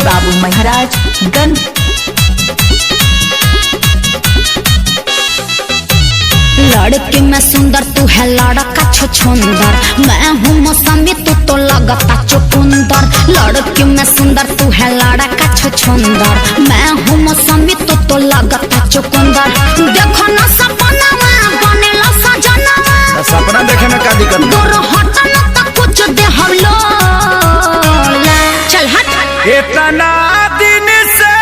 बाबू महाराज गंज। लड़की में सुंदर तू है लड़का छछुंदर, मैं हूँ मौसमी तू तो लगता चुकुंदर। लड़की में सुंदर तू है लड़का छछुंदर, मैं हूँ मौसमी तू तो लगता चुकुंदर। देखो ना सपना बनेला सजना, सपना देखे में का दिक्कत? दूर हट ना तो कुछ दे हम लोग। चल हट। इतना दिन से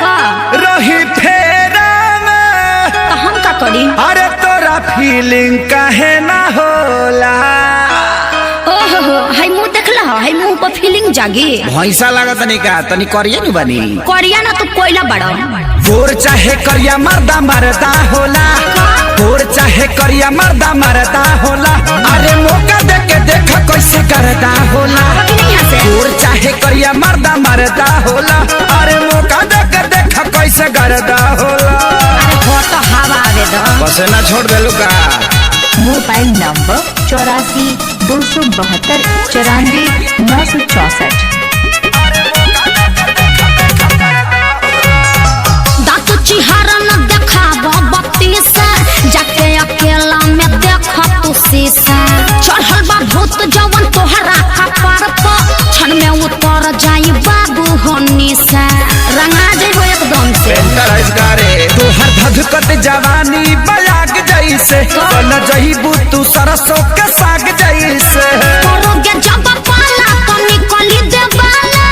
का रही फेरा में, तो हम का करी? अरे तोरा फीलिंग काहे ना होला? ओहो हाय मुंह देखला, हाय मुंह पर फीलिंग जागी। भैंसा लागत नहीं का तनी करिए नु बनी। कोरिया ना तू कोयला बड़ा। गोर चाहे करिया मर्दा मरदा होला, गोर चाहे करिया मर्दा मरदा होला। अरे मौका दे के देखा कैसे करदा होला। गोर चाहे करिया मर्दा मरदा होला, अरे मौका दे के देखा कैसे करदा होला। अरे हो तो हवा आवे दो। बस ना छोड़ देलू का। Mobile number 84 272 94 964। दांत चिहारा न देखाब बत्ती से, जाके अकेला में देख तू शीशा। चढ़ल बा भूत जवन तोहरा कपार पर, क्षण में उतर जाई बाबू होनी से। रंगा जेबो एकदम से। तोहर धधकत जवानी बयाग जैसे, बन जईबू तू सरसों के साग जैसे। करोगे जब पाला तो निकली देवाला,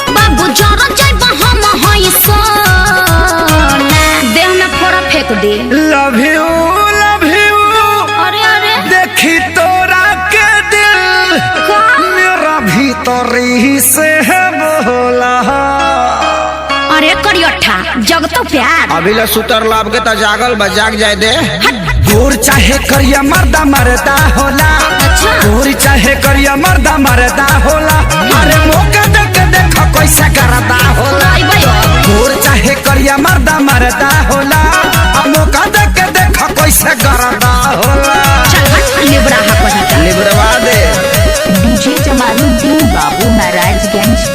बाबू जरा जाइबा हम हई सोना। देह में फोड़ा फेंक दे। लव यू लव यू, अरे अरे देखी तोरा के दिल का? मेरा भीतरी से है बोला। अरे करियठा जग तो प्यार। अभी ले सुतर लाभ के तो जागल बा, जाग जाए दे। गोर चाहे करिया मर्दा मरदा होला, अच्छा। गोर चाहे करिया मर्दा मरदा होला। अरे मौका दे के देखा कैसे करदा होला। आई भाई गोर चाहे करिया मर्दा मरदा होला, आ मौका दे के देखा कैसे करदा होला। चल हट लिबरा हा पता। लिबरवा दे। डीजे जमालुद्दीन बाबू महाराजगंज।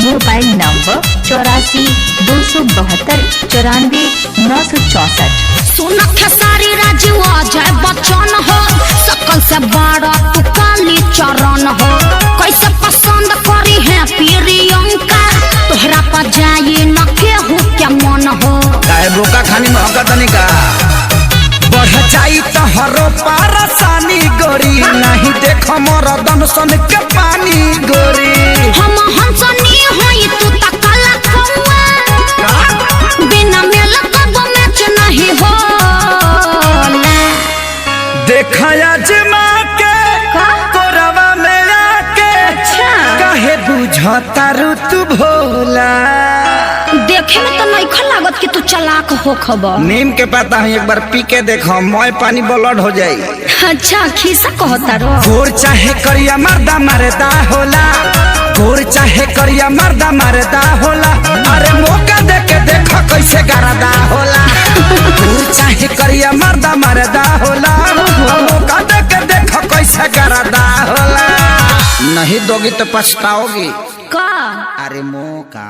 Mobile number 84 272 94 964। सुन खेसारी राजू अजय बच्चन हो, सकल से बड़ा तू काली चरण हो। कैसे पसंद करी है प्रियंका, तोहरा पर जाई न केहू के मन हो। काहे बोका खानी महका तनी का। बढ़ जाई तो हरो पारसानी गोरी, नहीं देख मोर दनसन के पानी गोरी। हम हंसनी होई तू त काला कौआ, बिना मेल कब मैच नहीं होला। देखा जमा के का? कोरवा में आके, अच्छा। काहे बुझता रू तू भोला। देखे में तो नहीं लागत कि तू चालाक हो खबर। नीम के पता है, एक बार पी के देखो मोय पानी ब्लड हो जाई। अच्छा खीसा कहता रो। गोर चाहे करिया मर्दा मरदा होला, गोर चाहे करिया मर्दा मरदा होला। अरे मौका दे के देखो कैसे करदा होला। गोर चाहे करिया मर्दा मरदा होला, मौका दे के देखो कैसे करदा होला। नहीं दोगी तो पछताओगी। का? अरे मौका